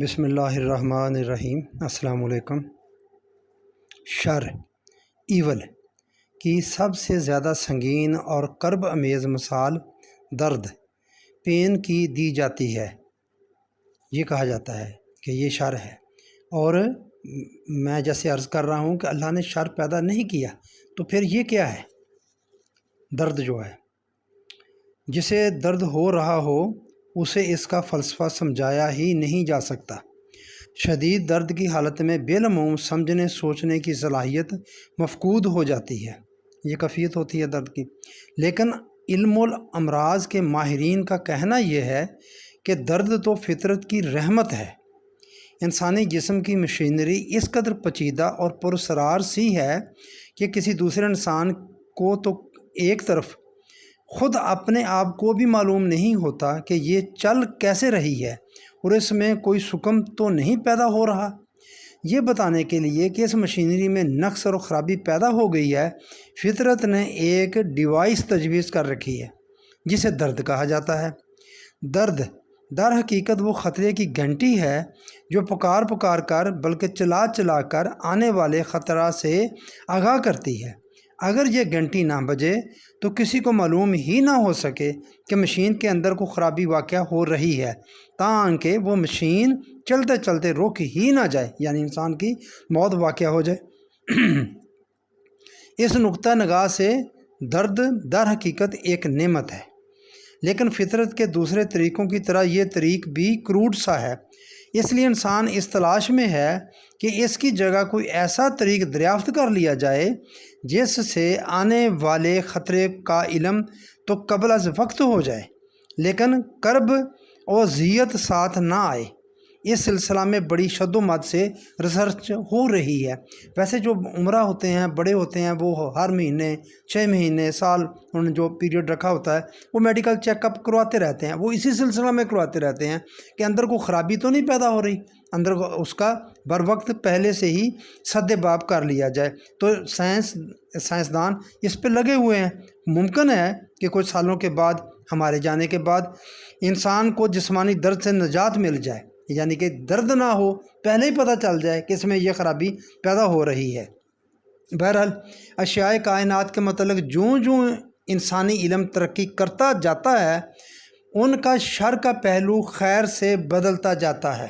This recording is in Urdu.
بسم اللہ الرحمن الرحیم۔ السلام علیکم۔ شر ایول کی سب سے زیادہ سنگین اور کرب امیز مثال درد پین کی دی جاتی ہے۔ یہ کہا جاتا ہے کہ یہ شر ہے، اور میں جیسے عرض کر رہا ہوں کہ اللہ نے شر پیدا نہیں کیا، تو پھر یہ کیا ہے؟ درد جو ہے، جسے درد ہو رہا ہو اسے اس کا فلسفہ سمجھایا ہی نہیں جا سکتا۔ شدید درد کی حالت میں بالعموم سمجھنے سوچنے کی صلاحیت مفقود ہو جاتی ہے، یہ کیفیت ہوتی ہے درد کی۔ لیکن علم الامراض کے ماہرین کا کہنا یہ ہے کہ درد تو فطرت کی رحمت ہے۔ انسانی جسم کی مشینری اس قدر پیچیدہ اور پراسرار سی ہے کہ کسی دوسرے انسان کو تو ایک طرف خود اپنے آپ کو بھی معلوم نہیں ہوتا کہ یہ چل کیسے رہی ہے اور اس میں کوئی سکم تو نہیں پیدا ہو رہا۔ یہ بتانے کے لیے کہ اس مشینری میں نقص اور خرابی پیدا ہو گئی ہے، فطرت نے ایک ڈیوائس تجویز کر رکھی ہے جسے درد کہا جاتا ہے۔ درد در حقیقت وہ خطرے کی گھنٹی ہے جو پکار پکار کر بلکہ چلا چلا کر آنے والے خطرہ سے آگاہ کرتی ہے۔ اگر یہ گھنٹی نہ بجے تو کسی کو معلوم ہی نہ ہو سکے کہ مشین کے اندر کو خرابی واقع ہو رہی ہے، تاکہ وہ مشین چلتے چلتے رک ہی نہ جائے، یعنی انسان کی موت واقع ہو جائے۔ اس نقطہ نگاہ سے درد در حقیقت ایک نعمت ہے، لیکن فطرت کے دوسرے طریقوں کی طرح یہ طریق بھی کروڈ سا ہے۔ اس لیے انسان اس تلاش میں ہے کہ اس کی جگہ کوئی ایسا طریق دریافت کر لیا جائے جس سے آنے والے خطرے کا علم تو قبل از وقت ہو جائے، لیکن کرب و اذیت ساتھ نہ آئے۔ اس سلسلہ میں بڑی شد و مد سے ریسرچ ہو رہی ہے۔ ویسے جو عمرہ ہوتے ہیں، بڑے ہوتے ہیں، وہ ہر مہینے 6 مہینے سال انہوں نے جو پیریڈ رکھا ہوتا ہے وہ میڈیکل چیک اپ کرواتے رہتے ہیں۔ وہ اسی سلسلہ میں کرواتے رہتے ہیں کہ اندر کو خرابی تو نہیں پیدا ہو رہی، اندر کو اس کا بر وقت پہلے سے ہی سد باب کر لیا جائے۔ تو سائنسدان اس پہ لگے ہوئے ہیں۔ ممکن ہے کہ کچھ سالوں کے بعد، ہمارے جانے کے بعد، انسان کو جسمانی درد سے نجات مل جائے، یعنی کہ درد نہ ہو، پہلے ہی پتہ چل جائے کہ اس میں یہ خرابی پیدا ہو رہی ہے۔ بہرحال اشیاء کائنات کے متعلق جوں انسانی علم ترقی کرتا جاتا ہے، ان کا شر کا پہلو خیر سے بدلتا جاتا ہے۔